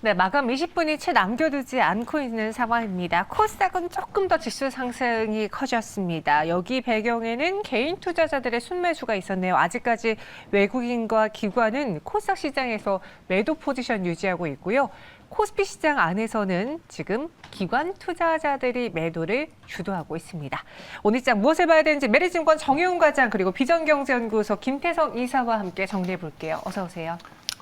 네, 마감 20분이 채 남겨두지 않고 있는 상황입니다. 코스닥은 조금 더 지수 상승이 커졌습니다. 여기 배경에는 개인 투자자들의 순매수가 있었네요. 아직까지 외국인과 기관은 코스닥 시장에서 매도 포지션 유지하고 있고요. 코스피 시장 안에서는 지금 기관 투자자들이 매도를 주도하고 있습니다. 오늘 장 무엇을 봐야 되는지 메리증권 정혜웅 과장 그리고 비전경제연구소 김태성 이사와 함께 정리해 볼게요. 어서 오세요.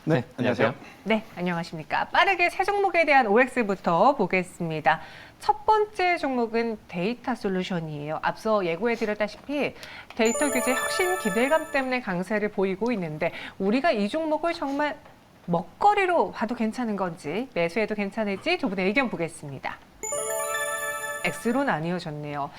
네, 안녕하세요. 네, 안녕하십니까. 빠르게 세 종목에 대한 OX부터 보겠습니다. 첫 번째 종목은 데이터 솔루션이에요. 앞서 예고해드렸다시피 데이터 규제 혁신 기대감 때문에 강세를 보이고 있는데 우리가 이 종목을 정말 먹거리로 봐도 괜찮은 건지 매수해도 괜찮을지 두 분의 의견 보겠습니다. X로 나뉘어졌네요.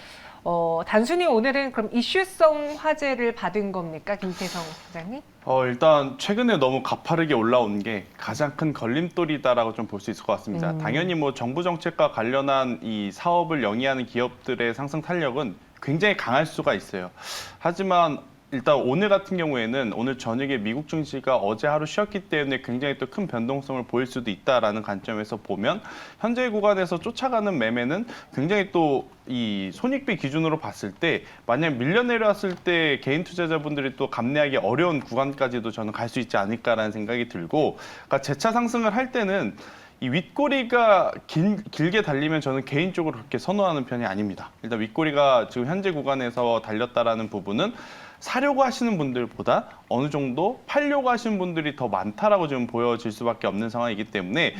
단순히 오늘은 그럼 이슈성 화제를 받은 겁니까, 김태성 부장님? 일단 최근에 너무 가파르게 올라온 게 가장 큰 걸림돌이다라고 좀 볼 수 있을 것 같습니다. 당연히 뭐 정부 정책과 관련한 이 사업을 영위하는 기업들의 상승 탄력은 굉장히 강할 수가 있어요. 하지만 일단 오늘 같은 경우에는 오늘 저녁에 미국 증시가 어제 하루 쉬었기 때문에 굉장히 또 큰 변동성을 보일 수도 있다라는 관점에서 보면 현재 구간에서 쫓아가는 매매는 굉장히 또 이 손익비 기준으로 봤을 때 만약 밀려 내려왔을 때 개인 투자자분들이 또 감내하기 어려운 구간까지도 저는 갈 수 있지 않을까라는 생각이 들고, 그러니까 재차 상승을 할 때는 이 윗꼬리가 길게 달리면 저는 개인적으로 그렇게 선호하는 편이 아닙니다. 일단 윗꼬리가 지금 현재 구간에서 달렸다라는 부분은 사려고 하시는 분들보다 어느 정도 팔려고 하시는 분들이 더 많다라고 지금 보여질 수밖에 없는 상황이기 때문에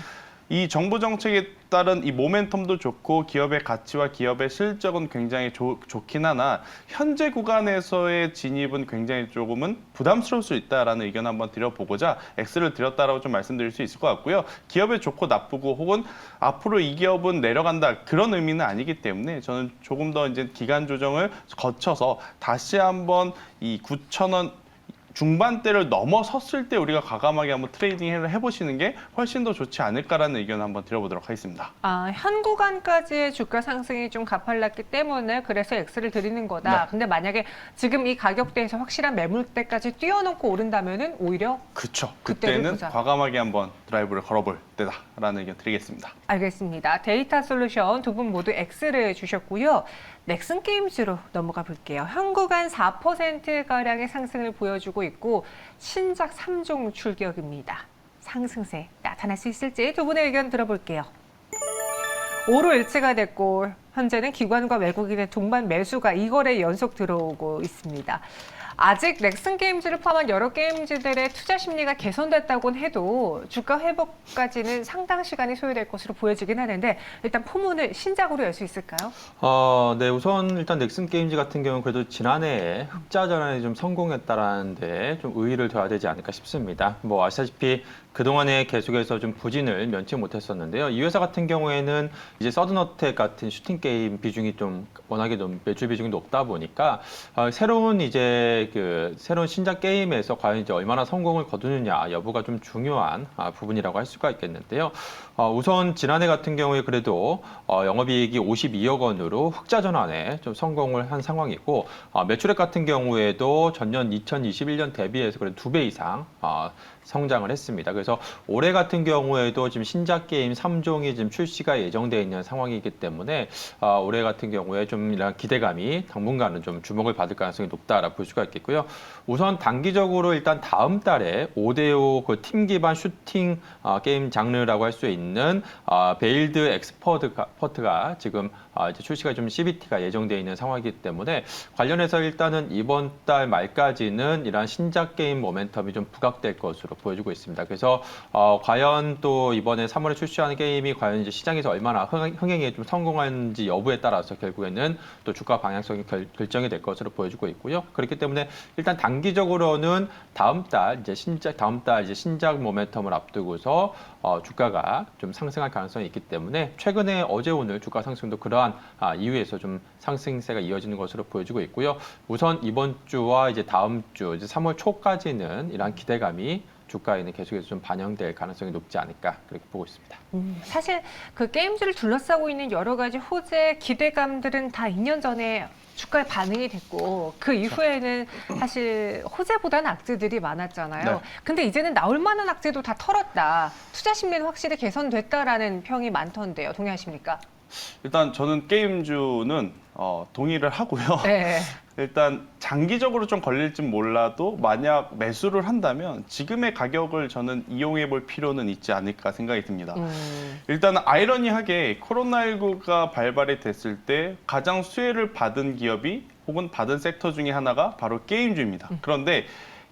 이 정부 정책에 따른 이 모멘텀도 좋고 기업의 가치와 기업의 실적은 굉장히 좋긴 하나 현재 구간에서의 진입은 굉장히 조금은 부담스러울 수 있다라는 의견 한번 드려보고자 X를 드렸다라고 좀 말씀드릴 수 있을 것 같고요. 기업의 좋고 나쁘고 혹은 앞으로 이 기업은 내려간다 그런 의미는 아니기 때문에 저는 조금 더 이제 기간 조정을 거쳐서 다시 한번 이 9,000원 중반대를 넘어섰을 때 우리가 과감하게 한번 트레이딩을 해보시는 게 훨씬 더 좋지 않을까라는 의견을 한번 드려보도록 하겠습니다. 현 구간까지의 주가 상승이 좀 가팔랐기 때문에 그래서 X를 드리는 거다. 네. 근데 만약에 지금 이 가격대에서 확실한 매물대까지 뛰어넘고 오른다면은 오히려 그쵸. 그때를 그때는 보자. 과감하게 한번 드라이브를 걸어볼 때다라는 의견 드리겠습니다. 알겠습니다. 데이터 솔루션 두 분 모두 X를 주셨고요. 넥슨 게임즈로 넘어가 볼게요. 현 구간 4%가량의 상승을 보여주고 있고 신작 3종 출격입니다. 상승세 나타날 수 있을지 두 분의 의견 들어볼게요. 5로 일치가 됐고 현재는 기관과 외국인의 동반 매수가 2거래 연속 들어오고 있습니다. 아직 넥슨 게임즈를 포함한 여러 게임즈들의 투자 심리가 개선됐다고는 해도 주가 회복까지는 상당 시간이 소요될 것으로 보여지긴 하는데 일단 포문을 신작으로 열 수 있을까요? 네, 우선 일단 넥슨 게임즈 같은 경우는 그래도 지난해에 흑자 전환에 좀 성공했다라는 데 좀 의의를 둬야 되지 않을까 싶습니다. 뭐 아시다시피 그동안에 계속해서 좀 부진을 면치 못했었는데요. 이 회사 같은 경우에는 이제 서든어택 같은 슈팅 게임 비중이 좀 워낙에 좀 매출 비중이 높다 보니까 새로운 이제 새로운 신작 게임에서 과연 이제 얼마나 성공을 거두느냐 여부가 좀 중요한 부분이라고 할 수가 있겠는데요. 우선 지난해 같은 경우에 그래도 영업이익이 52억 원으로 흑자 전환에 좀 성공을 한 상황이고 매출액 같은 경우에도 전년 2021년 대비해서 그래도 2배 이상 성장을 했습니다. 그래서 올해 같은 경우에도 지금 신작 게임 3종이 지금 출시가 예정되어 있는 상황이기 때문에 올해 같은 경우에 좀 이런 기대감이 당분간은 좀 주목을 받을 가능성이 높다라고 볼 수가 있겠고요. 우선 단기적으로 일단 다음 달에 5대5 그 팀 기반 슈팅 게임 장르라고 할 수 있는 베일드 엑스퍼트가 지금 이제 출시가 좀 CBT가 예정되어 있는 상황이기 때문에 관련해서 일단은 이번 달 말까지는 이러한 신작 게임 모멘텀이 좀 부각될 것으로 보여지고 있습니다. 그래서 과연 또 이번에 3월에 출시하는 게임이 과연 이제 시장에서 얼마나 흥행에 좀 성공하는지 여부에 따라서 결국에는 또 주가 방향성이 결정이 될 것으로 보여지고 있고요. 그렇기 때문에 일단 단기적으로는 다음 달 이제 신작 모멘텀을 앞두고서 주가가 좀 상승할 가능성이 있기 때문에 최근에 어제 오늘 주가 상승도 그러한 이유에서 좀 상승세가 이어지는 것으로 보여지고 있고요. 우선 이번 주와 이제 다음 주 이제 3월 초까지는 이러한 기대감이 주가에는 계속해서 좀 반영될 가능성이 높지 않을까 그렇게 보고 있습니다. 사실 그 게임즈를 둘러싸고 있는 여러 가지 호재, 기대감들은 다 2년 전에 주가에 반응이 됐고 그 이후에는 사실 호재보다는 악재들이 많았잖아요. 네. 근데 이제는 나올 만한 악재도 다 털었다. 투자 심리는 확실히 개선됐다라는 평이 많던데요. 동의하십니까? 일단 저는 게임주는 동의를 하고요. 네. 일단 장기적으로 좀 걸릴진 몰라도 만약 매수를 한다면 지금의 가격을 저는 이용해 볼 필요는 있지 않을까 생각이 듭니다. 일단 아이러니하게 코로나19가 발발이 됐을 때 가장 수혜를 받은 기업이 혹은 받은 섹터 중에 하나가 바로 게임주입니다. 그런데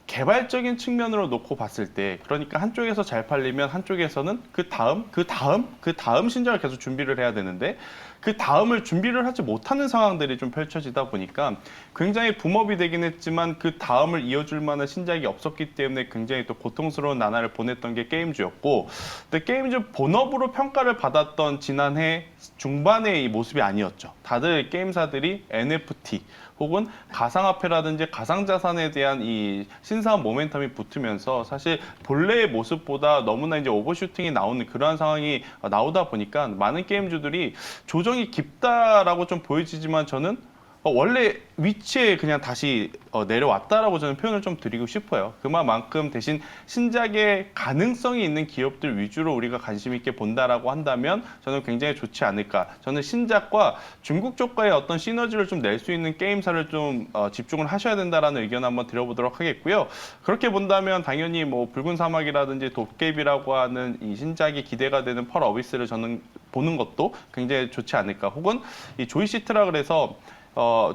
개발적인 측면으로 놓고 봤을 때 그러니까 한쪽에서 잘 팔리면 한쪽에서는 그 다음 신작을 계속 준비를 해야 되는데 그 다음을 준비를 하지 못하는 상황들이 좀 펼쳐지다 보니까 굉장히 붐업이 되긴 했지만 그 다음을 이어줄 만한 신작이 없었기 때문에 굉장히 또 고통스러운 나날을 보냈던 게 게임주였고, 근데 게임주 본업으로 평가를 받았던 지난해 중반의 이 모습이 아니었죠. 다들 게임사들이 NFT 혹은 가상화폐라든지 가상자산에 대한 이 신사업 모멘텀이 붙으면서 사실 본래의 모습보다 너무나 이제 오버슈팅이 나오는 그러한 상황이 나오다 보니까 많은 게임주들이 조정이 깊다라고 좀 보여지지만 저는 원래 위치에 그냥 다시 내려왔다라고 저는 표현을 좀 드리고 싶어요. 그만큼 대신 신작의 가능성이 있는 기업들 위주로 우리가 관심 있게 본다라고 한다면 저는 굉장히 좋지 않을까. 저는 신작과 중국 쪽과의 어떤 시너지를 좀 낼 수 있는 게임사를 좀 집중을 하셔야 된다라는 의견 한번 드려보도록 하겠고요. 그렇게 본다면 당연히 뭐 붉은 사막이라든지 도깨비라고 하는 이 신작이 기대가 되는 펄 어비스를 저는 보는 것도 굉장히 좋지 않을까. 혹은 이 조이시트라 그래서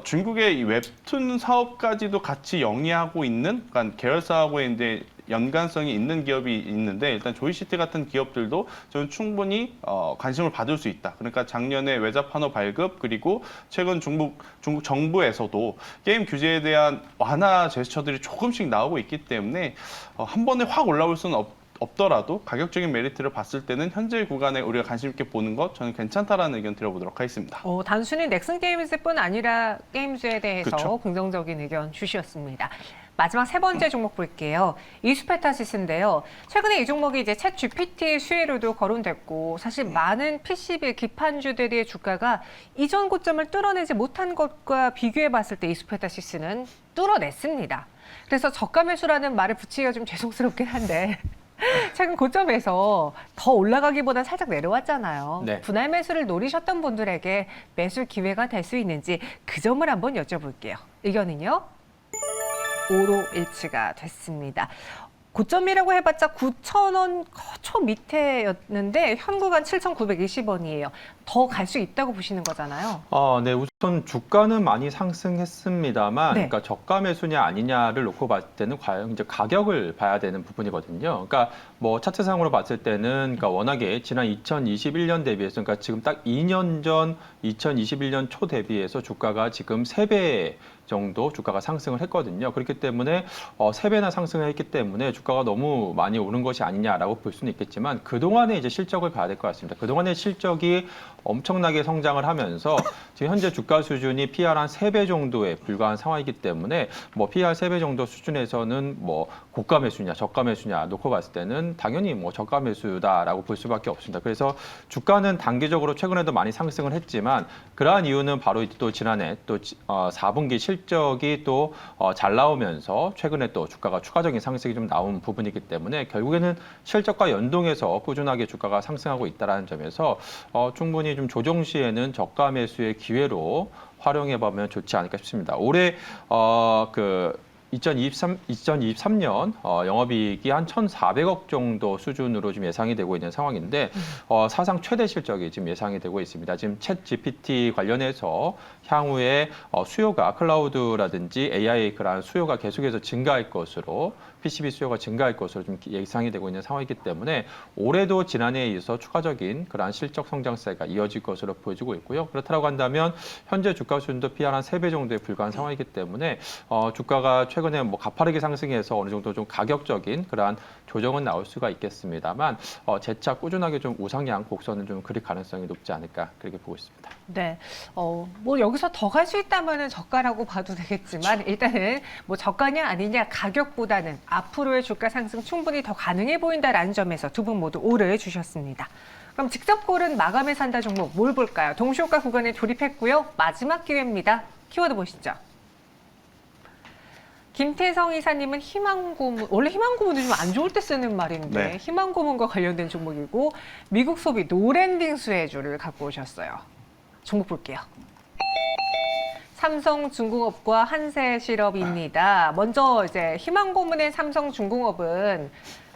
중국의 이 웹툰 사업까지도 같이 영위하고 있는, 그러니까 계열사하고 이제 연관성이 있는 기업이 있는데 일단 조이시티 같은 기업들도 저는 충분히 관심을 받을 수 있다. 그러니까 작년에 외자판호 발급 그리고 최근 중국 정부에서도 게임 규제에 대한 완화 제스처들이 조금씩 나오고 있기 때문에 한 번에 확 올라올 수는 없더라도 가격적인 메리트를 봤을 때는 현재 구간에 우리가 관심 있게 보는 것 저는 괜찮다라는 의견 드려보도록 하겠습니다. 단순히 넥슨 게임즈뿐 아니라 게임즈에 대해서 그렇죠. 긍정적인 의견 주셨습니다. 마지막 세 번째 종목 볼게요. 이수페타시스인데요. 최근에 이 종목이 이제 챗 GPT 수혜로도 거론됐고 사실 많은 PCB 기판주들의 주가가 이전 고점을 뚫어내지 못한 것과 비교해 봤을 때 이수페타시스는 뚫어냈습니다. 그래서 저가 매수라는 말을 붙이기가 좀 죄송스럽긴 한데 최근 고점에서 더 올라가기보다는 살짝 내려왔잖아요. 네. 분할 매수를 노리셨던 분들에게 매수 기회가 될 수 있는지 그 점을 한번 여쭤볼게요. 의견은요? 5로 일치가 됐습니다. 고점이라고 해봤자 9,000원 초 밑에였는데 현구간 7,920원이에요. 더 갈 수 있다고 보시는 거잖아요. 네, 우선 주가는 많이 상승했습니다만, 네. 그러니까 저가 매수냐 아니냐를 놓고 봤을 때는 과연 이제 가격을 봐야 되는 부분이거든요. 그러니까 뭐 차트상으로 봤을 때는, 그러니까 워낙에 지난 2021년 대비해서, 그러니까 지금 딱 2년 전 2021년 초 대비해서 주가가 지금 3배 정도 주가가 상승을 했거든요. 그렇기 때문에 3배나 상승을 했기 때문에 주가가 너무 많이 오른 것이 아니냐라고 볼 수는 있겠지만 그동안의 이제 실적을 봐야 될 것 같습니다. 그동안의 실적이 엄청나게 성장을 하면서 지금 현재 주가 수준이 PR 한 3배 정도에 불과한 상황이기 때문에 뭐 PR 3배 정도 수준에서는 뭐 고가 매수냐 저가 매수냐 놓고 봤을 때는 당연히 뭐 저가 매수다라고 볼 수밖에 없습니다. 그래서 주가는 단기적으로 최근에도 많이 상승을 했지만 그러한 이유는 바로 또 지난해 또 4분기 실적이 또 잘 나오면서 최근에 또 주가가 추가적인 상승이 좀 나온 부분이기 때문에 결국에는 실적과 연동해서 꾸준하게 주가가 상승하고 있다는 점에서 충분히 좀 조정 시에는 저가 매수의 기회로 활용해 보면 좋지 않을까 싶습니다. 올해 2023년 영업이익이 한 1,400억 정도 수준으로 지금 예상이 되고 있는 상황인데 사상 최대 실적이 지금 예상이 되고 있습니다. 지금 챗 GPT 관련해서 향후에 수요가 클라우드라든지 AI 그러한 수요가 계속해서 증가할 것으로 PCB 수요가 증가할 것으로 좀 예상이 되고 있는 상황이기 때문에 올해도 지난해에 이어서 추가적인 그러한 실적 성장세가 이어질 것으로 보여지고 있고요. 그렇다고 한다면 현재 주가 수준도 PR 한 3배 정도에 불과한 상황이기 때문에 주가가 최근에 뭐 가파르게 상승해서 어느 정도 좀 가격적인 그러한 조정은 나올 수가 있겠습니다만 재차 꾸준하게 좀 우상향 곡선을 좀 그릴 가능성이 높지 않을까 그렇게 보고 있습니다. 네, 뭐 여기서 더 갈 수 있다면은 저가라고 봐도 되겠지만 일단은 뭐 저가냐 아니냐 가격보다는 앞으로의 주가 상승 충분히 더 가능해 보인다라는 점에서 두 분 모두 오를 주셨습니다. 그럼 직접 고른 마감에 산다 종목 뭘 볼까요? 동시효과 구간에 돌입했고요. 마지막 기회입니다. 키워드 보시죠. 김태성 이사님은 희망고문, 원래 희망고문은 좀 안 좋을 때 쓰는 말인데 네. 희망고문과 관련된 종목이고 미국 소비 노랜딩 수혜주를 갖고 오셨어요. 종목 볼게요. 삼성중공업과 한세실업입니다. 먼저 이제 희망고문의 삼성중공업은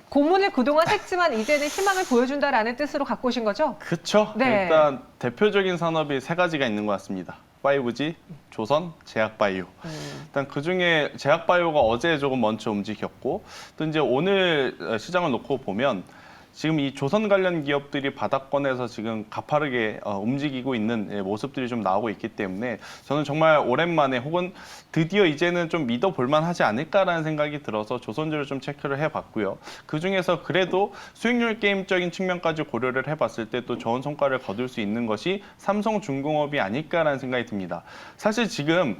고문을 그동안 했지만 이제는 희망을 보여준다라는 뜻으로 갖고 오신 거죠? 그렇죠. 네. 일단 대표적인 산업이 세 가지가 있는 것 같습니다. 5G, 조선, 제약바이오. 일단 그중에 제약바이오가 어제 조금 먼저 움직였고 또 이제 오늘 시장을 놓고 보면 지금 이 조선 관련 기업들이 바닥권에서 지금 가파르게 움직이고 있는 모습들이 좀 나오고 있기 때문에 저는 정말 오랜만에 혹은 드디어 이제는 좀 믿어볼 만하지 않을까라는 생각이 들어서 조선주를 좀 체크를 해봤고요. 그중에서 그래도 수익률 게임적인 측면까지 고려를 해봤을 때 또 좋은 성과를 거둘 수 있는 것이 삼성중공업이 아닐까라는 생각이 듭니다. 사실 지금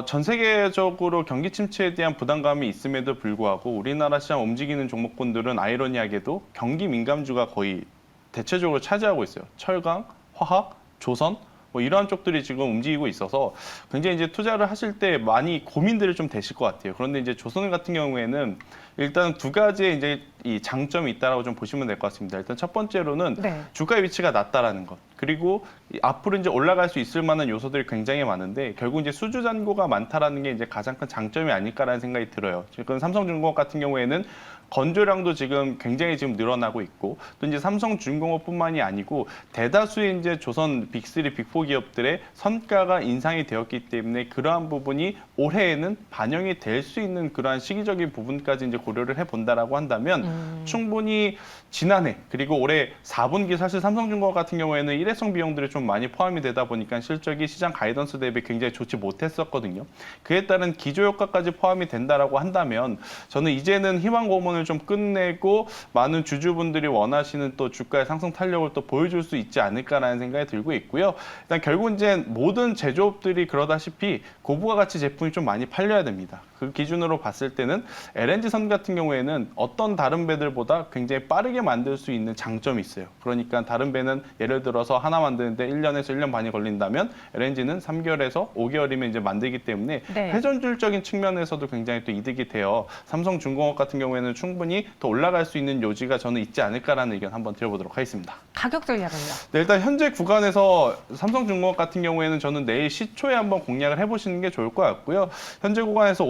전 세계적으로 경기 침체에 대한 부담감이 있음에도 불구하고 우리나라 시장 움직이는 종목군들은 아이러니하게도 경기 민감주가 거의 대체적으로 차지하고 있어요. 철강, 화학, 조선 뭐 이러한 쪽들이 지금 움직이고 있어서 굉장히 이제 투자를 하실 때 많이 고민들을 좀 되실 것 같아요. 그런데 이제 조선 같은 경우에는 일단 두 가지의 이제 이 장점이 있다라고 좀 보시면 될 것 같습니다. 일단 첫 번째로는 네. 주가의 위치가 낮다라는 것. 그리고 앞으로 이제 올라갈 수 있을 만한 요소들이 굉장히 많은데 결국 이제 수주 잔고가 많다라는 게 이제 가장 큰 장점이 아닐까라는 생각이 들어요. 지금 삼성중공업 같은 경우에는 건조량도 지금 굉장히 지금 늘어나고 있고 또 이제 삼성중공업뿐만이 아니고 대다수의 이제 조선 빅3, 빅4 기업들의 선가가 인상이 되었기 때문에 그러한 부분이 올해에는 반영이 될 수 있는 그러한 시기적인 부분까지 이제 고려를 해본다라고 한다면 충분히 지난해 그리고 올해 4분기 사실 삼성중공업 같은 경우에는 일회성 비용들이 좀 많이 포함이 되다 보니까 실적이 시장 가이던스 대비 굉장히 좋지 못했었거든요. 그에 따른 기조효과까지 포함이 된다라고 한다면 저는 이제는 희망고문을 좀 끝내고 많은 주주분들이 원하시는 또 주가의 상승 탄력을 또 보여줄 수 있지 않을까라는 생각이 들고 있고요. 일단 결국 이제 모든 제조업들이 그러다시피 고부가 가치 제품이 좀 많이 팔려야 됩니다. 그 기준으로 봤을 때는 LNG선 같은 경우에는 어떤 다른 배들보다 굉장히 빠르게 만들 수 있는 장점이 있어요. 그러니까 다른 배는 예를 들어서 하나 만드는데 1년에서 1년 반이 걸린다면 LNG는 3개월에서 5개월이면 이제 만들기 때문에 네. 회전율적인 측면에서도 굉장히 또 이득이 돼요. 삼성중공업 같은 경우에는 충분히 더 올라갈 수 있는 요지가 저는 있지 않을까라는 의견 한번 드려보도록 하겠습니다. 가격 전략은요? 네, 일단 현재 구간에서 삼성중공업 같은 경우에는 저는 내일 시초에 한번 공략을 해보시는 게 좋을 것 같고요. 현재 구간에서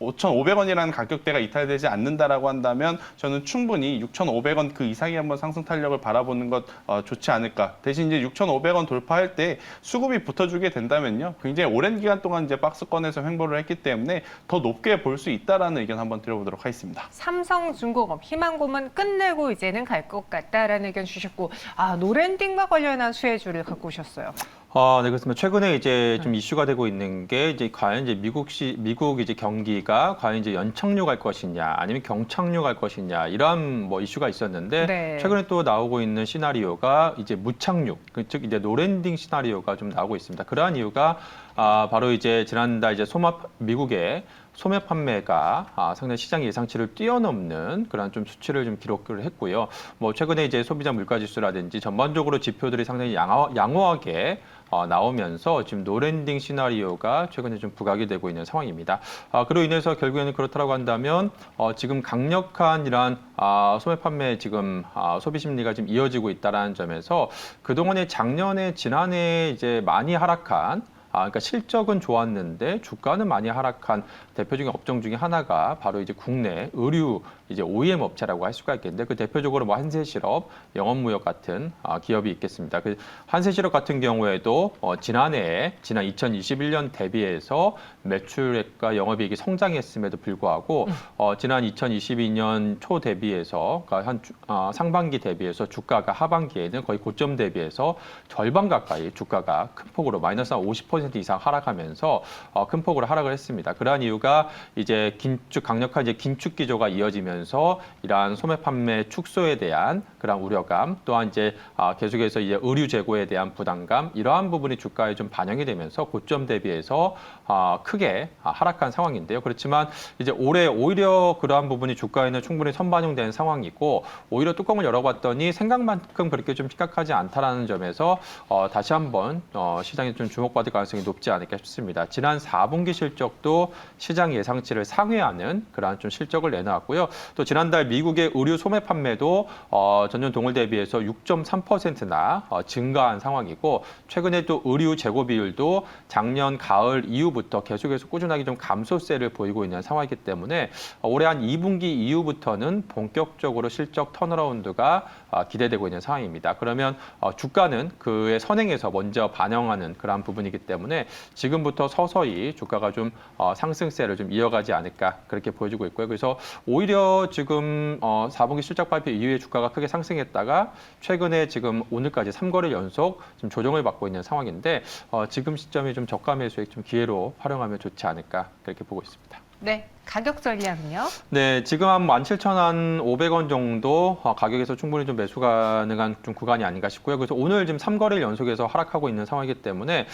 5,500원이라는 가격대가 이탈되지 않는다라고 한다면 저는 충분히 6,500원 그 이상의 한번 상승 탄력을 바라보는 것 좋지 않을까. 대신 이제 6,500원 돌파할 때 수급이 붙어주게 된다면요. 굉장히 오랜 기간 동안 이제 박스권에서 횡보를 했기 때문에 더 높게 볼 수 있다라는 의견 한번 드려보도록 하겠습니다. 삼성중공업 희망고문 끝내고 이제는 갈 것 같다라는 의견 주셨고 노랜딩과 관련한 수혜주를 갖고 오셨어요. 네, 그렇습니다. 최근에 이제 좀 이슈가 되고 있는 게 이제 과연 이제 미국 이제 경기가 과연 이제 연착륙 할 것이냐 아니면 경착륙 할 것이냐 이러한 뭐 이슈가 있었는데 네. 최근에 또 나오고 있는 시나리오가 이제 무착륙, 즉 이제 노랜딩 시나리오가 좀 나오고 있습니다. 그러한 이유가 바로 이제 지난달 이제 미국의 소매 판매가 상당히 시장 예상치를 뛰어넘는 그런 좀 수치를 좀 기록을 했고요. 뭐 최근에 이제 소비자 물가 지수라든지 전반적으로 지표들이 상당히 양호하게 나오면서 지금 노랜딩 시나리오가 최근에 좀 부각이 되고 있는 상황입니다. 그로 인해서 결국에는 그렇다고 한다면 지금 강력한 이러한 소매 판매 지금 소비 심리가 지금 이어지고 있다는 점에서 그동안에 지난해 이제 많이 하락한 그러니까 실적은 좋았는데 주가는 많이 하락한 대표적인 업종 중에 하나가 바로 이제 국내 의류 이제 OEM 업체라고 할 수가 있겠는데 그 대표적으로 뭐 한세실업, 영업무역 같은 기업이 있겠습니다. 그 한세실업 같은 경우에도 지난 2021년 대비해서 매출액과 영업이익이 성장했음에도 불구하고 지난 2022년 초 대비해서 그러니까 상반기 대비해서 주가가 하반기에는 거의 고점 대비해서 절반 가까이 주가가 큰 폭으로 마이너스 한 50% 30% 이상 하락하면서 큰 폭으로 하락을 했습니다. 그러한 이유가 이제 강력한 이제 긴축 기조가 이어지면서 이러한 소매 판매 축소에 대한 그런 우려감, 또한 이제 계속해서 이제 의류 재고에 대한 부담감, 이러한 부분이 주가에 좀 반영이 되면서 고점 대비해서 크게 하락한 상황인데요. 그렇지만 이제 올해 오히려 그러한 부분이 주가에는 충분히 선반영된 상황이고, 오히려 뚜껑을 열어봤더니 생각만큼 그렇게 좀 심각하지 않다라는 점에서 다시 한번 시장이 좀 주목받을 가능성이 높지 않을까 싶습니다. 지난 4분기 실적도 시장 예상치를 상회하는 그러한 좀 실적을 내놓았고요. 또 지난달 미국의 의류 소매 판매도 전년 동월 대비해서 6.3%나 증가한 상황이고, 최근에 또 의류 재고 비율도 작년 가을 이후부터 계속해서 꾸준하게 좀 감소세를 보이고 있는 상황이기 때문에 올해 한 2분기 이후부터는 본격적으로 실적 턴어라운드가 기대되고 있는 상황입니다. 그러면 주가는 그의 선행에서 먼저 반영하는 그런 부분이기 때문에 지금부터 서서히 주가가 좀 상승세를 좀 이어가지 않을까 그렇게 보여지고 있고요. 그래서 오히려 지금 4분기 실적 발표 이후에 주가가 크게 상승했다가 최근에 지금 오늘까지 3거래일 연속 좀 조정을 받고 있는 상황인데, 지금 시점이 좀 저가 매수액 좀 기회로 활용하면 좋지 않을까 그렇게 보고 있습니다. 네, 가격 전략은요? 네, 지금 한 17,500원 정도 가격에서 충분히 좀 매수 가능한 좀 구간이 아닌가 싶고요. 그래서 오늘 지금 3거래일 연속해서 하락하고 있는 상황이기 때문에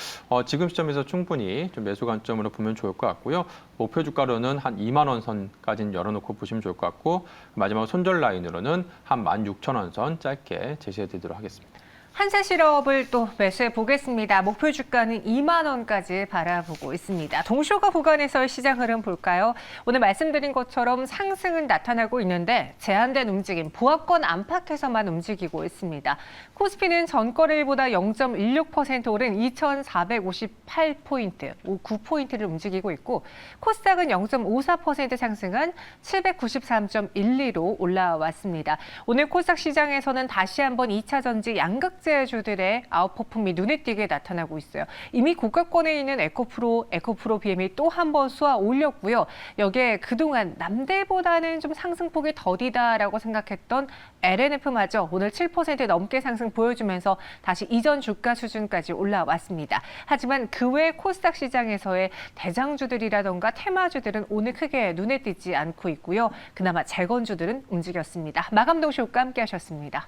지금 시점에서 충분히 좀 매수 관점으로 보면 좋을 것 같고요. 목표 주가로는 한 2만 원 선까지는 열어놓고 보시면 좋을 것 같고, 마지막 손절 라인으로는 한 16,000원 선 짧게 제시해 드리도록 하겠습니다. 한세실업을 또 매수해 보겠습니다. 목표 주가는 2만 원까지 바라보고 있습니다. 동쇼가 구간에서의 시장 흐름 볼까요? 오늘 말씀드린 것처럼 상승은 나타나고 있는데 제한된 움직임, 보합권 안팎에서만 움직이고 있습니다. 코스피는 전거래일보다 0.16% 오른 2,458포인트, 9포인트를 움직이고 있고, 코스닥은 0.54% 상승한 793.12로 올라왔습니다. 오늘 코스닥 시장에서는 다시 한번 2차 전지 양극재주들의 아웃퍼폼이 눈에 띄게 나타나고 있어요. 이미 고가권에 있는 에코프로 BM이 또 한 번 쏘아 올렸고요. 여기에 그동안 남대보다는 좀 상승폭이 더디다라고 생각했던 LNF마저 오늘 7% 넘게 상승 보여주면서 다시 이전 주가 수준까지 올라왔습니다. 하지만 그 외 코스닥 시장에서의 대장주들이라던가 테마주들은 오늘 크게 눈에 띄지 않고 있고요. 그나마 재건주들은 움직였습니다. 마감동 쇼과 함께 하셨습니다.